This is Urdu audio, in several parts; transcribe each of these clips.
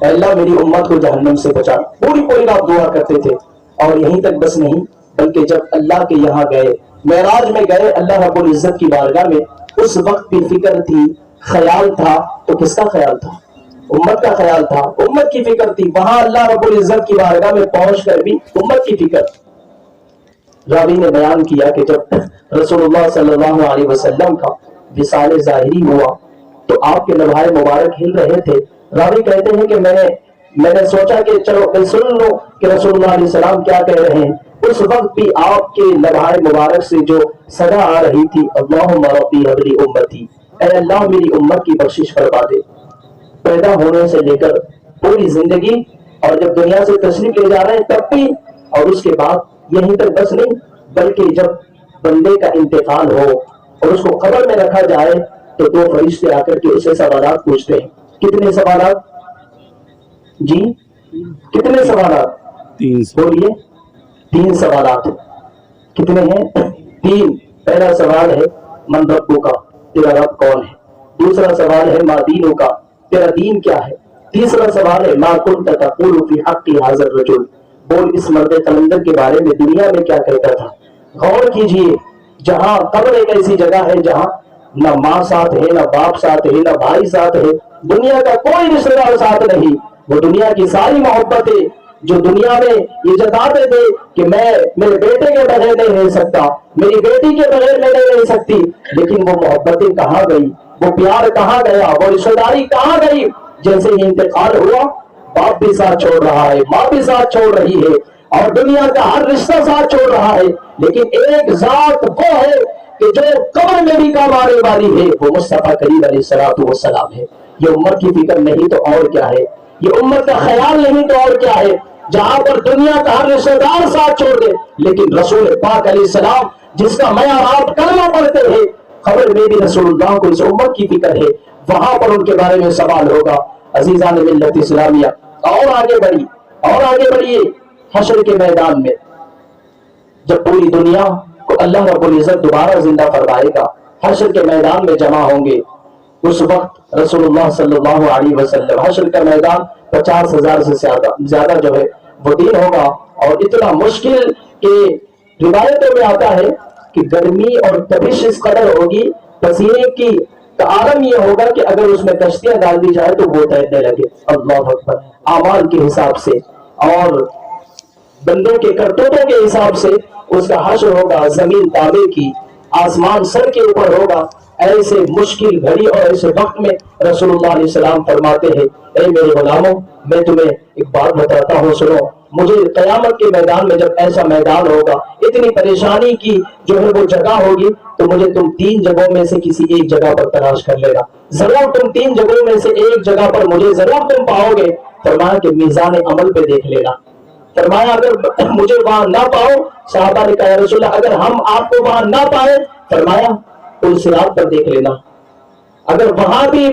اے اللہ میری امت کو جہنم سے بچا. پوری رات دعا کرتے تھے. اور یہیں تک بس نہیں بلکہ جب اللہ کے یہاں گئے, معراج میں گئے اللہ رب العزت کی بارگاہ میں, اس وقت بھی فکر تھی, خیال تھا. تو کس کا خیال تھا؟ امت کا خیال تھا, امت کی فکر تھی. وہاں اللہ رب العزت کی بارگاہ میں پہنچ کر بھی امت کی فکر. راوی نے بیان کیا کہ جب رسول اللہ صلی اللہ علیہ وسلم کا وصال ظاہری ہوا تو آپ کے لمحائے مبارک ہل رہے تھے. راوی کہتے ہیں کہ میں نے سوچا کہ چلو میں سن لوں کہ رسول اللہ علیہ السلام کیا کہہ رہے ہیں. اس وقت بھی آپ کے لمحائے مبارک سے جو صدا آ رہی تھی, اللہم ربی حب لی امتی, اے اللہ میری امت کی بخشش فرما دے. پیدا ہونے سے لے کر پوری زندگی, اور جب دنیا سے تشریف لے جا رہے ہیں تب بھی, اور اس کے بعد یہیں تک بس نہیں بلکہ جب بندے کا انتقال ہو اور اس کو قبر میں رکھا جائے تو دو فرشتے آ کر کے اسے سوالات پوچھتے ہیں. کتنے سوالات جی؟ کتنے سوالات؟ بولیے. 3 سوالات. کتنے ہیں؟ 3. پہلا سوال ہے من ربو کا, تیرا رب کون ہے. دوسرا سوال ہے ما دینو کا, تیرا دین کیا ہے. تیسرا سوال ہے ما کنت تقول فی حق ھذا الرجل, بول اس مرد قلندر کے بارے میں دنیا میں کیا کہتا تھا. غور کیجئے, جہاں قبر ایک ایسی جگہ ہے جہاں نہ ماں ساتھ ہے, نہ باپ ساتھ ہے, نہ بھائی ساتھ ہے, دنیا کا کوئی رشتہ دار ساتھ نہیں. وہ دنیا کی ساری محبتیں جو دنیا میں یہ جتاتے تھے کہ میں میرے بیٹے کے بغیر نہیں رہ سکتا, میری بیٹی کے بغیر میں نہیں رہ سکتی, لیکن وہ محبتیں کہاں گئی, وہ پیار کہاں گیا, وہ رشتہ داری کہاں گئی. جیسے ہی انتقال ہوا باپ بھی ساتھ چھوڑ رہا ہے, ماں بھی ساتھ چھوڑ رہی ہے, اور دنیا کا ہر رشتہ ساتھ چھوڑ رہا ہے, لیکن ایک ذات وہ ہے کہ جو قبر میں بھی کام آنے والی ہے, وہ مصطفیٰ کریم علیہ الصلوۃ والسلام ہے. یہ امت کی فکر نہیں تو اور کیا ہے, یہ امت کا خیال نہیں تو اور کیا ہے. جہاں پر دنیا کا ہر رشتہ دار ساتھ چھوڑ دے, لیکن رسول پاک علیہ السلام جس کا میں اور آپ کلمہ پڑھتے ہیں, خبر میں بھی رسول اللہ کو اس امت کی فکر ہے, وہاں پر ان کے بارے میں سوال ہوگا. عزیزان ملت اسلامیہ, اور آگے بڑھیے. حشر کے میدان میں جب پوری دنیا کو اللہ رب العزت دوبارہ زندہ فرمائے گا, حشر کے میدان میں جمع ہوں گے, اس وقت رسول اللہ صلی اللہ علیہ وسلم, حشر کا میدان 50,000 سے زیادہ جو ہے وہ دن ہوگا, اور اتنا مشکل کہ روایتوں میں آتا ہے کہ گرمی اور تپش اس قدر ہوگی, پسینے کی عالم یہ ہوگا کہ اگر اس میں کشتیاں ڈال دی جائے تو وہ تیرنے لگے. اللہ اکبر. اعمال کے حساب سے اور بندوں کے کرتوتوں کے حساب سے اس کا حشر ہوگا, زمین تابے کی, آسمان سر کے اوپر ہوگا. ایسے مشکل گھڑی اور ایسے وقت میں رسول اللہ علیہ السلام فرماتے ہیں, اے میرے غلاموں میں تمہیں ایک بات بتاتا ہوں, سنو. مجھے قیامت کے میدان میں جب ایسا میدان ہوگا, اتنی پریشانی کی جو ہے وہ جگہ ہوگی, تو مجھے تم 3 جگہوں میں سے کسی ایک جگہ پر تلاش کر لینا. ضرور تم 3 جگہوں میں سے ایک جگہ پر مجھے ضرور تم پاؤ گے. فرمایا کہ میزان عمل پہ دیکھ لینا. فرمایا اگر مجھے وہاں نہ پاؤ, صحابہ نے کہا یا رسول اللہ اگر ہم آپ کو وہاں نہ پائے, فرمایا پل صراط پر دیکھ لینا. اگر وہاں بھی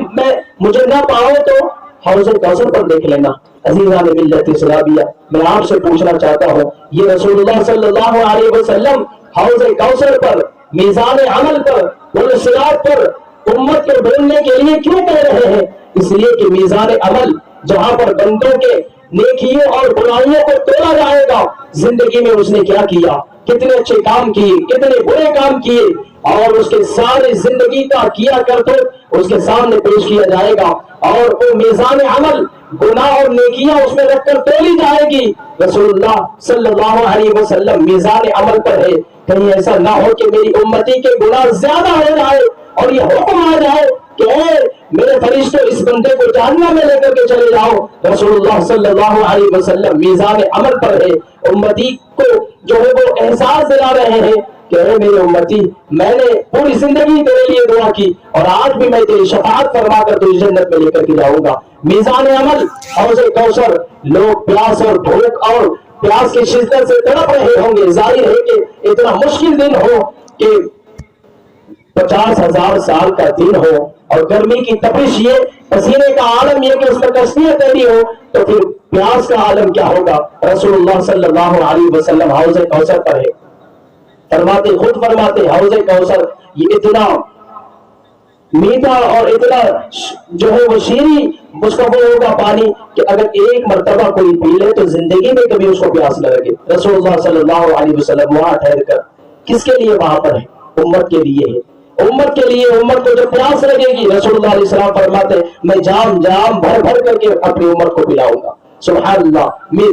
مجھے نہ پاؤ تو حوض کوثر پر دیکھ لینا. عزیزان ملت اسلامیہ, میں آپ سے پوچھنا چاہتا ہوں, یہ رسول اللہ صلی اللہ علیہ وسلم حوض کوثر پر, میزان عمل پر, پل صراط پر امت کو ڈھونڈنے کے لیے کیوں کہہ رہے ہیں؟ اس لیے کہ میزان عمل جہاں پر بندوں کے نیکیوں اور برائیوں کو تولا جائے گا, زندگی میں اس نے کیا کیا, کتنے اچھے کام کیے, کتنے برے کام کیے, اور اس کے ساری زندگی کا کیا کرتے اس کے سامنے پیش کیا جائے گا, اور وہ میزان عمل گناہ اور نیکیاں اس میں رکھ کر تولی جائے گی. رسول اللہ صلی اللہ علیہ وسلم میزان عمل پر ہے. کہیں ایسا نہ ہو کہ میری امتی کے گناہ زیادہ ہو جائے اور یہ حکم آ جائے کہ اے میرے فرشتوں اس بندے کو جہنم میں لے کر کے چلے جاؤ. رسول اللہ صلی اللہ علیہ وسلم میزان عمل پر ہے, امتی کو جو ہے وہ احساس دلا رہے ہیں کہ اے میرے امتی, میں نے پوری زندگی تیرے لیے دعا کی اور آج بھی میں تیری شفاعت فرما کر تجھے جنت میں لے کر کے جاؤں گا. میزان عمل حوض کوثر, لوگ پیاس اور بھوک اور پیاس کی شدت سے تڑپ رہے ہوں گے. ظاہر ہے کہ اتنا مشکل دن ہو کہ 50,000 سال کا دن ہو, اور گرمی کی تپش یہ, پسینے کا عالم یہ کہ اس میں کشتیاں تیری ہو, تو پھر پیاس کا عالم کیا ہوگا. رسول اللہ صلی اللہ علیہ وسلم حوض کوثر پر ہے, خود فرماتے حوض کوثر یہ اتنا میٹھا اور اتنا جو ہے وہ شیریں اس کا وہ ہوگا پانی کہ اگر ایک مرتبہ کوئی پی لے تو زندگی میں کبھی اس کو پیاس نہ لگے۔ رسول اللہ صلی اللہ علیہ وسلم وہاں ٹھہر کر کس کے لیے وہاں پر ہے؟ امت کے لیے ہے، امت کے لیے، امت کو جب پیاس لگے گی رسول اللہ علیہ السلام فرماتے میں جام جام بھر بھر کر کے اپنی امت کو پلاؤں گا۔ سبحان اللہ۔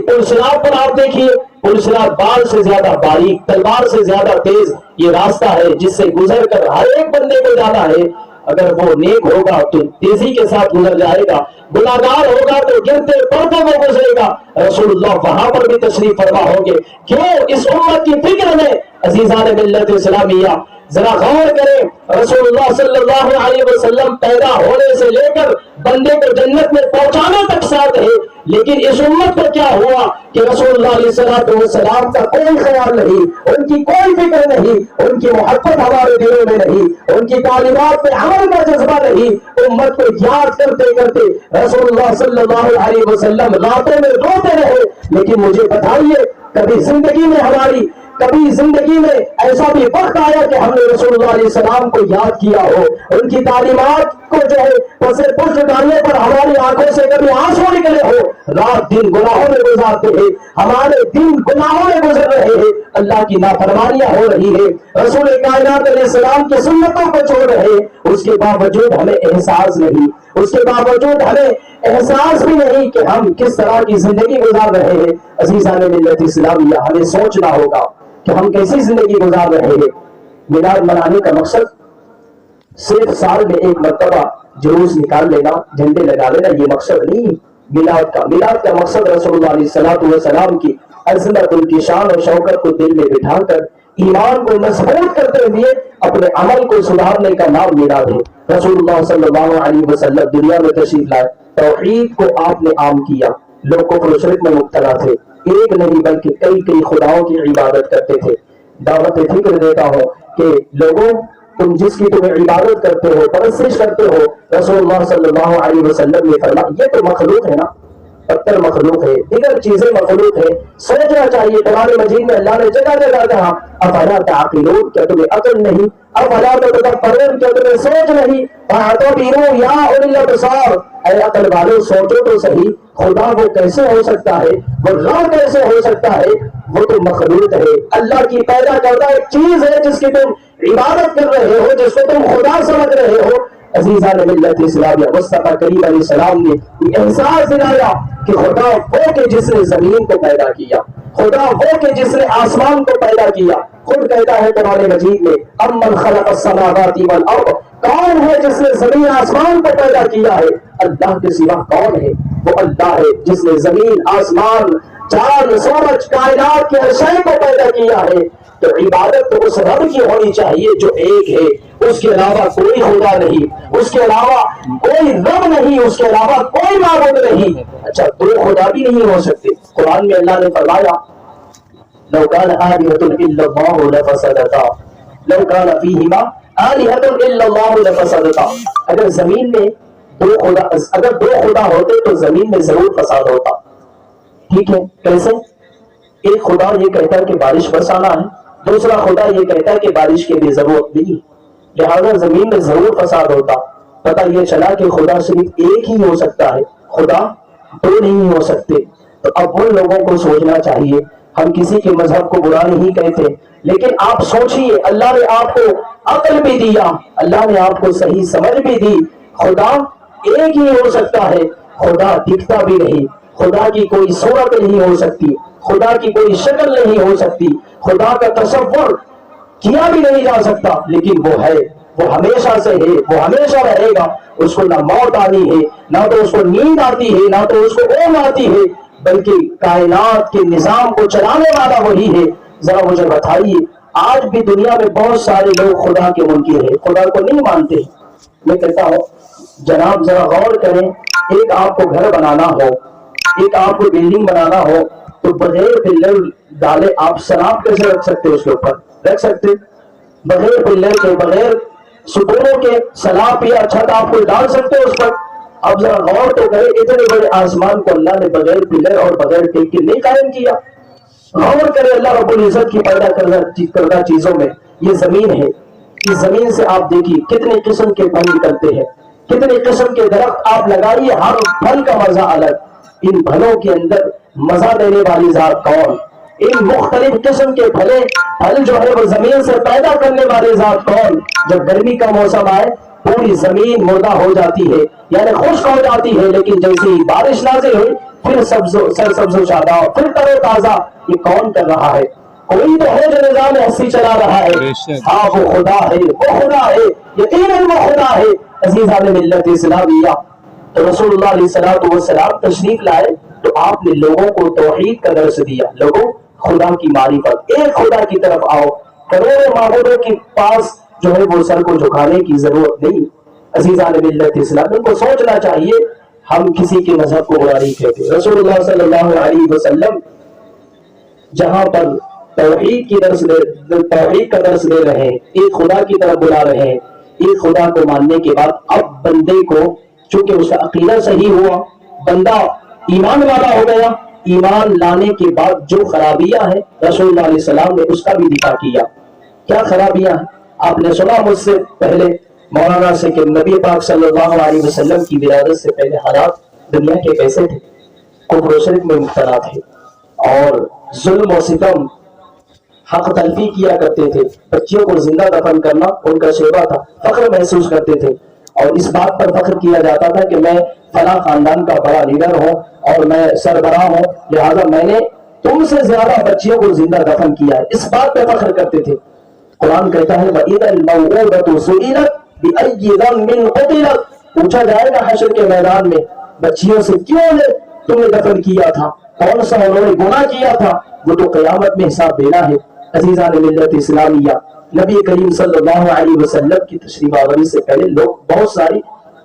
پل صراط پر آپ دیکھیے، پل صراط بال سے زیادہ باریک، تلوار سے زیادہ تیز یہ راستہ ہے جس سے گزر کر ہر ایک بندے کو جانا ہے۔ اگر وہ نیک ہوگا تو تیزی کے ساتھ گزر جائے گا، گناہگار ہوگا تو گرتے پڑتے وہ گزرے گا۔ رسول اللہ وہاں پر بھی تشریف فرما ہوں گے۔ کیوں؟ اس امت کی فکر میں عزیزان ملت اسلامیہ ذرا غور کریں، رسول اللہ صلی اللہ علیہ وسلم پیدا ہونے سے لے کر بندے کو جنت میں پہنچانے تک ساتھ ہے، لیکن اس امت پر کیا ہوا کہ رسول اللہ علیہ السلام کا کوئی خیال نہیں، ان کی کوئی فکر نہیں، ان کی محبت ہمارے دلوں میں نہیں، ان کی تعلیمات پہ عمل کا جذبہ نہیں۔ امت کو یاد کرتے کرتے رسول اللہ صلی اللہ علیہ وسلم راتوں میں روتے رہے۔ لیکن مجھے بتائیے کبھی زندگی میں ایسا بھی وقت آیا کہ ہم نے رسول اللہ علیہ السلام کو یاد کیا ہو، ان کی تعلیمات کو جو ہے پشت ڈالنے پر ہماری آنکھوں سے کبھی آنسو نکلے ہو؟ رات دن گناہوں میں گزارتے ہیں، ہمارے دن گناہوں میں گزر رہے ہیں، اللہ کی نافرمانیاں ہو رہی ہے، رسول کائنات علیہ السلام کی سنتوں کو چھوڑ رہے ہیں، اس کے باوجود ہمیں احساس نہیں، اس کے باوجود ہمیں احساس بھی نہیں کہ ہم کس طرح کی زندگی گزار رہے ہیں۔ عزیزان ملت اسلامیہ ہمیں سوچنا ہوگا کہ ہم کیسی زندگی گزار رہے ہیں۔ میلاد منانے کا مقصد صرف سال میں ایک مرتبہ جلوس نکال لینا، جھنڈے لگا لینا، یہ مقصد نہیں میلاد کا مقصد رسول اللہ علیہ السلام کی عظمت، ان کی شان اور شوکت کو دل میں بٹھا کر ایمان کو مضبوط کرتے ہوئے اپنے عمل کو سدھارنے کا نام میلاد ہے۔ رسول اللہ صلی اللہ علیہ وسلم دنیا میں تشریف لائے، توحید کو آپ نے عام کیا، لوگ کفر و شرک میں مبتلا تھے، ایک نہیں بلکہ کئی خداؤں کی عبادت کرتے تھے۔ دعوت فکر دیتا ہوں کہ لوگوں تم جس کی تمہیں عبادت کرتے ہو، پرستش کرتے ہو، رسول اللہ صلی اللہ علیہ وسلم نے فرمایا یہ تو مخلوق ہے نا، پتھر مخلوق ہے، دیگر چیزیں مخلوق ہے، سوچنا چاہیے۔ قرآن مجید میں اللہ نے جگہ جگہ کہا افلا تعقلون، کیا تمہیں عقل نہیں؟ افلا تتفکرون، کیا تمہیں سوچ نہیں؟ فاعتبروا یا اولی الابصار، اے عقل والو سوچو تو صحیح، خدا وہ کیسے ہو سکتا ہے، وہ رب کیسے ہو سکتا ہے؟ وہ تو مخلوق ہے، اللہ کی پیدا کردہ ایک چیز ہے جس کی تم عبادت کر رہے ہو، جس کو تم خدا سمجھ رہے ہو۔ عزیزان ملت اسلامیہ مصطفیٰ کریم علیہ السلام نے احساس دلایا کہ خدا وہ کہ جس نے زمین کو پیدا کیا، خدا وہ کہ جس نے آسمان کو پیدا کیا۔ خود کہتا ہے قرآن مجید میں امن خلق السماوات والارض، کون ہے جس نے زمین آسمان کو پیدا کیا ہے؟ اللہ کے سوا کون ہے؟ وہ اللہ ہے جس نے زمین، آسمان، چاند، سورج، کائنات کے ہر شے کو پیدا کیا ہے۔ تو عبادت تو اس رب کی ہونی چاہیے جو ایک ہے، اس کے علاوہ کوئی خدا نہیں، اس کے علاوہ کوئی رب نہیں، اس کے علاوہ کوئی معبود نہیں۔ اچھا دو خدا بھی نہیں ہو سکتے؟ قرآن میں اللہ نے فرمایا لو کان آلہۃ الا اللہ لفسدتا، لو کان فیہما آلہۃ الا اللہ لفسدتا، اگر زمین میں اگر دو خدا ہوتے تو زمین میں ضرور فساد ہوتا۔ ٹھیک ہے، کیسے؟ ایک خدا یہ کہتا ہے کہ بارش برسانا ہے، دوسرا خدا یہ کہتا ہے کہ بارش کی بھی ضرورت نہیں، لہذا زمین میں ضرور فساد ہوتا۔ پتہ یہ چلا کہ خدا صرف ایک ہی ہو سکتا ہے، خدا دو نہیں ہو سکتے۔ تو اب ان لوگوں کو سوچنا چاہیے، ہم کسی کے مذہب کو برا نہیں کہتے، لیکن آپ سوچئے اللہ نے آپ کو عقل بھی دیا، اللہ نے آپ کو صحیح سمجھ بھی دی، خدا ایک ہی ہو سکتا ہے، خدا دکھتا بھی نہیں، خدا کی کوئی صورت نہیں ہو سکتی، خدا کی کوئی شکل نہیں ہو سکتی، خدا کا تصور کیا بھی نہیں جا سکتا، لیکن وہ ہے، وہ ہمیشہ سے ہے، وہ ہمیشہ رہے گا، اس کو نہ موت آنی ہے، نہ تو اس کو نیند آتی ہے، نہ تو اس کو اونگ آتی ہے، بلکہ کائنات کے نظام کو چلانے والا وہی ہے۔ ذرا مجھے بتائیے آج بھی دنیا میں بہت سارے لوگ خدا کے منکر ہیں، خدا کو نہیں مانتے۔ میں کہتا ہوں جناب ذرا غور کریں، ایک آپ کو گھر بنانا ہو، ایک آپ کو بلڈنگ بنانا ہو تو بغیر پلر ڈالے آپ سراب کیسے رکھ سکتے؟ اس کے اوپر رکھ سکتے؟ بغیر پلر کے، بغیر ستونوں کے سلاب یا چھت آپ کو ڈال سکتے اس پر؟ اب ذرا غور تو کرے، اتنے بڑے آسمان کو اللہ نے بغیر پلر اور بغیر ٹیک کے نہیں قائم کیا۔ غور کرے اللہ رب العزت کی پیدا کردہ چیزوں میں، یہ زمین ہے، اس زمین سے آپ دیکھیے کتنے قسم کے پھل نکلتے ہیں، کتنے قسم کے درخت آپ لگائیے، ہر پھل کا مزہ الگ۔ ان پھلوں کے اندر مزہ دینے والی ذات کون؟ ان مختلف قسم کے پھل جو ہے وہ زمین سے پیدا کرنے والی ذات کون؟ جب گرمی کا موسم آئے پوری زمین مردہ ہو جاتی ہے، یعنی خشک ہو جاتی ہے، لیکن جیسے ہی بارش نازل ہوئی پھر سرسبز و شاداب، پھر تر و تازہ۔ یہ کون کر رہا ہے؟ کوئی تو ہے جو نظام ہستی چلا رہا ہے۔ ہاں وہ خدا ہے، وہ خدا ہے، یقیناً وہ خدا ہے۔ عزیزان ملت اسلامیہ، تو رسول اللہ علیہ الصلوۃ والسلام تشریف لائے تو آپ نے لوگوں کو توحید کا درس دیا۔ لوگوں خدا کی معرفت، ایک خدا کی طرف آؤ، کروڑوں معبودوں کے پاس جو ہے وہ سر کو جھکانے کی ضرورت نہیں۔ عزیزان ملت اسلام، ان کو سوچنا چاہیے ہم کسی کے مذہب کو برا نہیں کہتے۔ رسول اللہ صلی اللہ علیہ وسلم جہاں پر توحید کا درس دے رہے ہیں، ایک خدا کی طرف بلا رہے ہیں، ایک خدا کو ماننے کے بعد اب بندے کو چونکہ اس کا عقیدہ صحیح ہوا، بندہ ایمان والا ہو گیا، ایمان لانے کے بعد جو خرابیاں ہیں رسول اللہ علیہ السلام نے اس کا بھی دفاع کیا۔ کیا خرابیاں ہیں؟ آپ نے سنا مجھ سے پہلے مولانا سے کہ نبی پاک صلی اللہ علیہ وسلم کی ولادت سے پہلے حالات دنیا کے کیسے تھے؟ کفر و شرک میں مبتلا تھے اور ظلم و ستم، حق تلفی کیا کرتے تھے، بچیوں کو زندہ دفن کرنا ان کا شیوا تھا، فخر محسوس کرتے تھے اور اس بات پر فخر کیا جاتا تھا کہ میں فلاں خاندان کا بڑا لیڈر ہوں اور میں سربراہ ہوں، لہذا میں نے تم سے زیادہ بچیوں کو زندہ دفن کیا ہے، اس بات پہ فخر کرتے تھے۔ قرآن کہتا ہے وَإِذَا الْمَوْءُودَةُ سُئِلَتْ بِأَيِّ ذَنبٍ قُتِلَتْ، پوچھا جائے گا حشر کے میدان میں بچیوں سے کیوں نے تم نے دفن کیا تھا، کون سا انہوں نے گناہ کیا تھا، وہ تو قیامت میں حساب دینا ہے۔ عزیزان ملت اسلامیہ، نبی کریم صلی اللہ علیہ وسلم کی تشریف آوری سے پہلے لوگ بہت ساری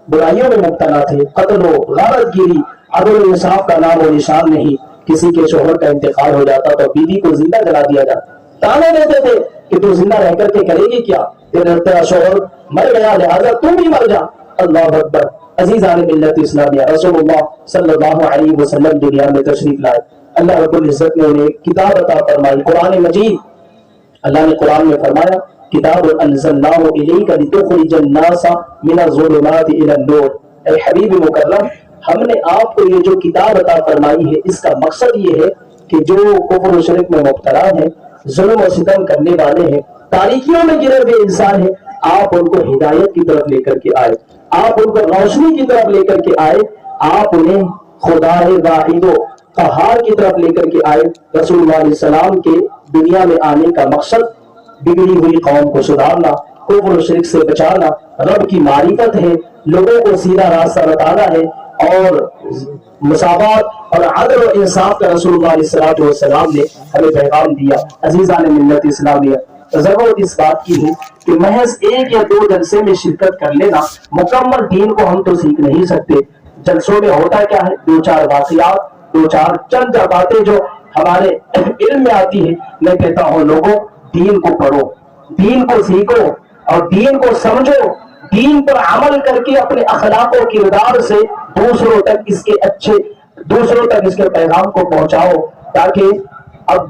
برائیوں میں مبتلا تھے، قتل و غارت گیری، عدل و انصاف کا نام و نشان نہیں، کسی کے شوہر کا انتقال ہو جاتا تو بیوی کو زندہ جلا دیا جاتا، تانے دیتے تھے کہ تو زندہ رہ کر کے کرے گی کیا، تیرا شوہر مر گیا لہذا تم بھی مر جا۔ اللہ اکبر۔ عزیزان ملت اسلامیہ، رسول اللہ صلی اللہ علیہ وسلم دنیا میں تشریف لائے، اللہ رب العزت نے انہیں کتاب عطا فرمائی، قرآن مجید۔ اللہ نے قرآن میں فرمایا کتاب انزلناہ الیک لتخرج الناس من الظلمات الی النور، اے حبیب مکرم ہم نے آپ کو یہ جو کتاب عطا فرمائی ہے اس کا مقصد یہ ہے کہ جو کفر و شرک میں مبتلا ہیں، ظلم و ستم کرنے والے ہیں، تاریکیوں میں گرے ہوئے انسان ہیں، آپ ان کو ہدایت کی طرف لے کر کے آئے، آپ ان کو روشنی کی طرف لے کر کے آئے، آپ انہیں خدا واحد و قہار کی طرف لے کر کے آئے۔ رسول اللہ علیہ السلام کے دنیا میں آنے کا مقصد بگڑی ہوئی قوم کو سدھارنا، کفر و شرک سے بچانا، رب کی معرفت ہے، لوگوں کو سیدھا راستہ بتانا ہے اور مساوات اور عدل و انصاف کا رسول اللہ علیہ السلام نے ہمیں پیغام دیا۔ عزیزان ملت اسلامیہ، ضرورت اس بات کی ہے کہ محض ایک یا دو جلسے میں شرکت کر لینا مکمل دین کو ہم تو سیکھ نہیں سکتے۔ جلسوں میں ہوتا کیا ہے، دو چار واقعات، دو چار چند باتیں جو ہمارے علم میں آتی ہے، میں کہتا ہوں لوگوں دین کو پڑھو، دین کو سیکھو اور دین کو سمجھو، دین پر عمل کر کے اپنے اخلاق و کردار سے دوسروں تک اس کے پیغام کو پہنچاؤ، تاکہ اب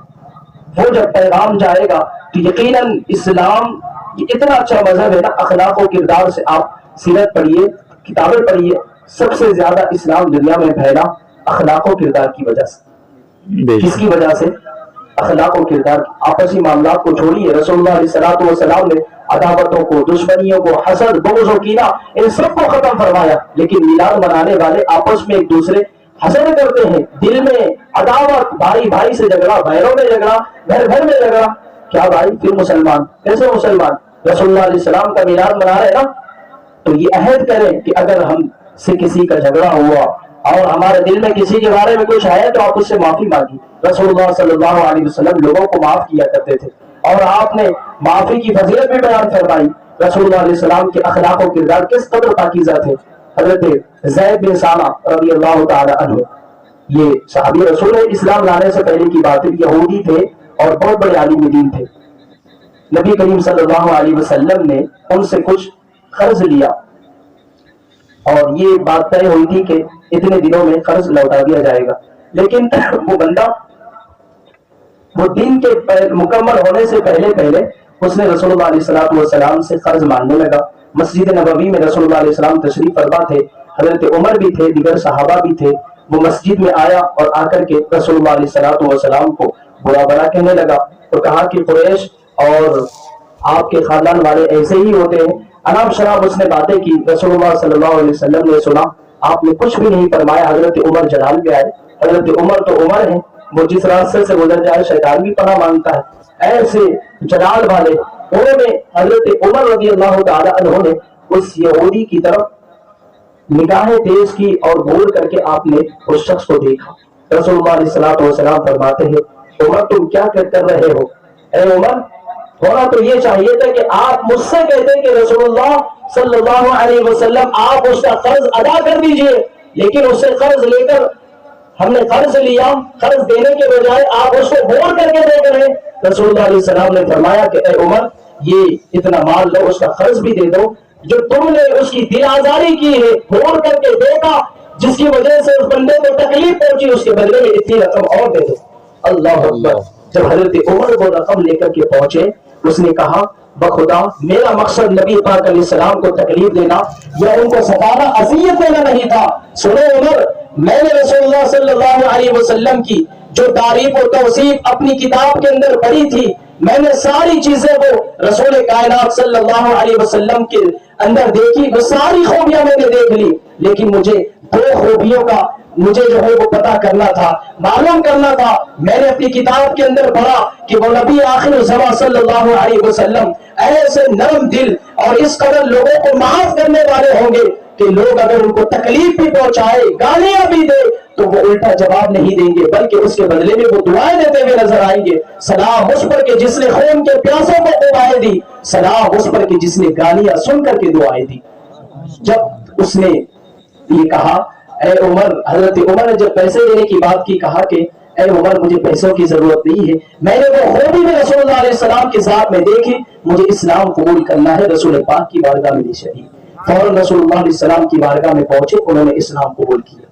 وہ جب پیغام جائے گا تو یقیناً اسلام یہ اتنا اچھا مذہب ہے نا، اخلاق و کردار سے آپ سیرت پڑھیے، کتابیں پڑھیے، سب سے زیادہ اسلام دنیا میں پھیلا اخلاق و کردار کی وجہ سے۔ کس کی وجہ سے؟ اخلاق و کردار۔ آپسی معاملات کو چھوڑیے، رسول اللہ علیہ السلام نے عداوتوں کو، دشمنیوں کو، حسد، بغض و کینہ ان سب کو ختم فرمایا، لیکن میلاد منانے والے آپس میں ایک دوسرے حسد کرتے ہیں، دل میں عداوت، بھائی بھائی سے جھگڑا، بہنوں میں جھگڑا، گھر گھر میں جھگڑا۔ کیا بھائی پھر مسلمان؟ کیسے مسلمان؟ رسول اللہ علیہ السلام کا میلاد منا رہے نا، تو یہ عہد کریں کہ اگر ہم سے کسی کا جھگڑا ہوا اور ہمارے دل میں کسی کے بارے میں کچھ ہے تو آپ اس سے معافی مانگی۔ رسول اللہ صلی اللہ علیہ وسلم لوگوں کو معاف کیا کرتے تھے اور آپ نے معافی کی فضیلت بھی بیان فرمائی۔ رسول اللہ علیہ السلام کے اخلاق و کردار کس قدر پاکیزہ تھے۔ حضرت زید بن سامہ رضی اللہ تعالی عنہ، یہ صحابی رسول ہے، اسلام لانے سے پہلے کی بات ہے، یہودی تھے اور بہت بڑے عالم دین تھے۔ نبی کریم صلی اللہ علیہ وسلم نے ان سے کچھ قرض لیا اور یہ بات طے ہوئی تھی کہ اتنے دنوں میں قرض لوٹا دیا جائے گا، لیکن وہ بندہ وہ دن کے مکمل ہونے سے پہلے اس نے رسول اللہ علیہ السلام سے قرض مانگنے لگا. مسجد نبوی میں رسول اللہ علیہ السلام تشریف فرما تھے, حضرت عمر بھی تھے, دیگر صحابہ بھی تھے. وہ مسجد میں آیا اور آ کر کے رسول اللہ علیہ السلام کو برا بھلا کہنے لگا. تو کہا کہ قریش اور آپ کے خاندان والے ایسے ہی ہوتے ہیں. انام شراب اس نے باتیں کی. رسول اللہ صلی اللہ علیہ وسلم نے سنا, آپ نے کچھ بھی نہیں فرمایا. حضرت عمر جلال میں آئے. حضرت عمر تو عمر ہیں, وہ جس راستے سے گزر جائے شیطان بھی پناہ مانگتا ہے. ایسے جلال والے انہوں نے حضرت عمر رضی اللہ تعالی عنہ نے اس یہودی کی طرف نگاہیں تیز کی اور غور کر کے آپ نے اس شخص کو دیکھا. رسول اللہ علیہ السلام فرماتے ہیں, عمر تم کیا کر رہے ہو؟ اے عمر, ہونا تو یہ چاہیے تھا کہ آپ مجھ سے کہتے کہ رسول اللہ صلی اللہ علیہ وسلم آپ اس کا قرض ادا کر دیجئے, لیکن اس سے قرض لے کر ہم نے قرض لیا, قرض دینے کے بجائے آپ اس کو بول کر کے دے کر ہیں. رسول اللہ علیہ السلام نے فرمایا کہ اے عمر, یہ اتنا مال لو, اس کا قرض بھی دے دو. جو تم نے اس کی دل آزاری کی ہے, بول کر کے دیکھا, جس کی وجہ سے اس بندے کو تکلیف پہنچی, اس کے بدلے میں اتنی رقم اور دے دو. اللہ اکبر. جب حضرت عمر وہ رقم لے کر کے پہنچے, اس نے کہا بخدا میرا مقصد نبی پاک علیہ السلام کو تکلیف دینا یا ان کو ستانا, اذیت دینا نہیں تھا. سنو عمر, میں نے رسول اللہ صلی اللہ علیہ وسلم کی جو تعریف و توصیف اپنی کتاب کے اندر پڑھی تھی, میں نے ساری چیزیں وہ رسول کائنات صلی اللہ علیہ وسلم کے اندر دیکھی, وہ ساری خوبیاں میں نے دیکھ لی, لیکن مجھے دو خوبیوں کا مجھے جو ہے وہ پتا کرنا تھا, معلوم کرنا تھا. میں نے اپنی کتاب کے اندر پڑھا کہ وہ نبی آخر الزمان صلی اللہ علیہ وسلم ایسے نرم دل اور اس قدر لوگوں کو معاف کرنے والے ہوں گے کہ لوگ اگر ان کو تکلیف بھی پہنچائے, گالیاں بھی دے, تو وہ الٹا جواب نہیں دیں گے, بلکہ اس کے بدلے میں وہ دعائیں دیتے ہوئے نظر آئیں گے. سلام اس پر کہ جس نے خون کے پیاسوں کو دعائیں دی, سلام اس پر کہ جس نے گالیاں سن کر کے دعائیں دی. جب اس نے یہ کہا اے عمر, حضرت عمر نے جب پیسے دینے کی بات کی, کہا کہ اے عمر مجھے پیسوں کی ضرورت نہیں ہے, میں نے وہ خوبی میں رسول اللہ علیہ السلام کے ذات میں دیکھی, مجھے اسلام قبول کرنا ہے. رسول پاک کی بارگاہ میں شریف فوراً رسول اللہ علیہ السلام کی بارگاہ میں پہنچے, انہوں نے اسلام قبول کیا.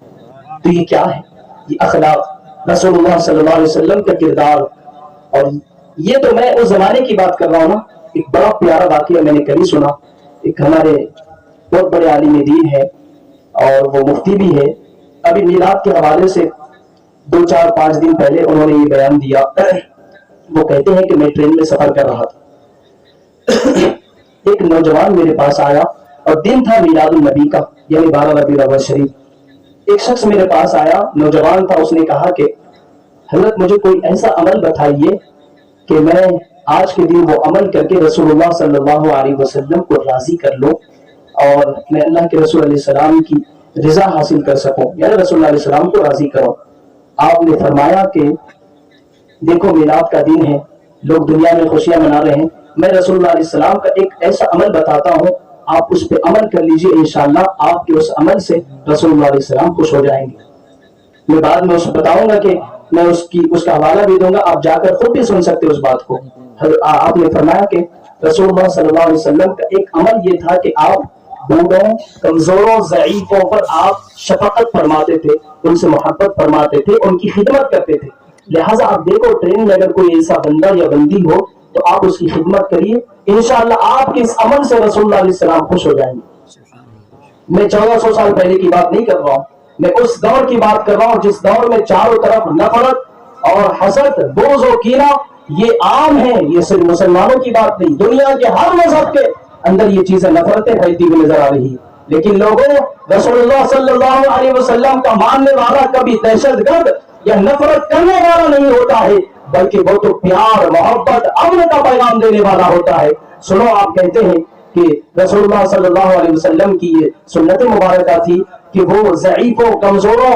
تو یہ کیا ہے؟ یہ اخلاق, رسول اللہ صلی اللہ علیہ وسلم کا کردار. اور یہ تو میں اس زمانے کی بات کر رہا ہوں نا. ایک بڑا پیارا واقعہ میں نے کبھی سنا. ایک ہمارے بہت بڑے عالم دین ہے اور وہ مفتی بھی ہے, ابھی میلاد کے حوالے سے 2-4-5 دن پہلے انہوں نے یہ بیان دیا. وہ کہتے ہیں کہ میں ٹرین میں سفر کر رہا تھا, ایک نوجوان میرے پاس آیا اور دن تھا میلاد النبی کا, یعنی 12 ربیع الاول شریف. ایک شخص میرے پاس آیا, نوجوان تھا. اس نے کہا کہ حضرت مجھے کوئی ایسا عمل بتائیے کہ میں آج کے دن وہ عمل کر کے رسول اللہ صلی اللہ علیہ وسلم کو راضی کر لوں اور میں اللہ کے رسول علیہ السلام کی رضا حاصل کر سکوں, یعنی رسول اللہ علیہ السلام کو راضی کروں. آپ نے فرمایا کہ دیکھو میلاد کا دن ہے, لوگ دنیا میں خوشیاں منا رہے ہیں, میں رسول اللہ علیہ السلام کا ایک ایسا عمل بتاتا ہوں, آپ اس پہ عمل کر لیجئے, انشاءاللہ آپ کے اس عمل سے رسول اللہ علیہ السلام خوش ہو جائیں گے. میں بعد میں اس کو بتاؤں گا کہ میں اس کا حوالہ بھی دوں گا, آپ جا کر خود بھی سن سکتے اس بات کو. آپ نے فرمایا کہ رسول اللہ صلی اللہ علیہ وسلم کا ایک عمل یہ تھا کہ آپ بوڑھوں, کمزوروں, ضعیفوں پر آپ شفقت فرماتے تھے, ان سے محبت فرماتے تھے, ان کی خدمت کرتے تھے. لہٰذا آپ دیکھو ٹرین میں اگر کوئی ایسا بندہ یا بندی ہو تو آپ اس کی خدمت کریے, انشاءاللہ آپ کے اس عمل سے رسول اللہ علیہ السلام خوش ہو جائیں گے. میں 1400 سال پہلے کی بات نہیں کر رہا ہوں, میں اس دور کی بات کر رہا ہوں جس دور میں چاروں طرف نفرت اور حسد, بغض و کینہ یہ عام ہے. یہ صرف مسلمانوں کی بات نہیں, دنیا کے ہر مذہب کے اندر یہ چیزیں نفرتیں پھیلتی ہوئی نظر آ رہی ہیں. لیکن لوگوں, رسول اللہ صلی اللہ علیہ وسلم کا ماننے والا کبھی دہشت گرد یا نفرت کرنے والا نہیں ہوتا ہے, بلکہ وہ تو پیار, محبت, امن کا پیغام دینے والا ہوتا ہے. سنو, آپ کہتے ہیں کہ رسول اللہ صلی اللہ علیہ وسلم کی یہ سنت مبارکہ تھی کہ وہ ضعیفوں, کمزوروں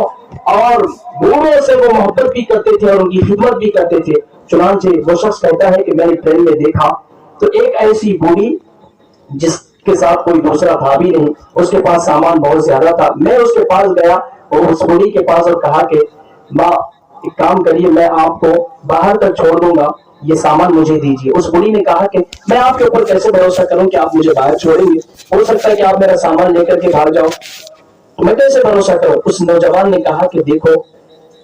اور بوڑھوں سے وہ محبت بھی کرتے تھے اور ان کی خدمت بھی کرتے تھے. چنانچہ وہ شخص کہتا ہے کہ میں نے ٹرین میں دیکھا تو ایک ایسی بوڑھی جس کے ساتھ کوئی دوسرا تھا بھی نہیں, اس کے پاس سامان بہت زیادہ تھا. میں اس کے پاس گیا اور اس بوڑھی کے پاس اور کہا کہ ماں ایک کام کریے, میں آپ کو باہر تک چھوڑ دوں گا, یہ سامان مجھے دیجیے. اس بوڑھی نے کہا کہ میں آپ کے اوپر کیسے بھروسہ کروں کہ آپ مجھے باہر چھوڑیں گے, ہو سکتا ہے کہ آپ میرا سامان لے کر کے بھاگ جاؤ, میں کیسے بھروسہ کروں. اس نوجوان نے کہا کہ دیکھو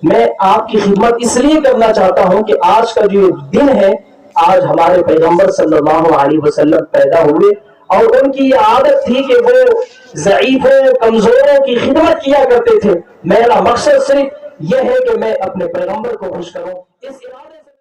میں آپ کی خدمت اس لیے کرنا چاہتا ہوں کہ آج کا جو دن ہے آج ہمارے پیغمبر صلی اللہ علیہ وسلم پیدا ہوئے اور ان کی یہ عادت تھی کہ وہ ضعیفوں کمزوروں کی خدمت کیا کرتے تھے. میرا مقصد صرف یہ ہے کہ میں اپنے پیغمبر کو خوش کروں. اس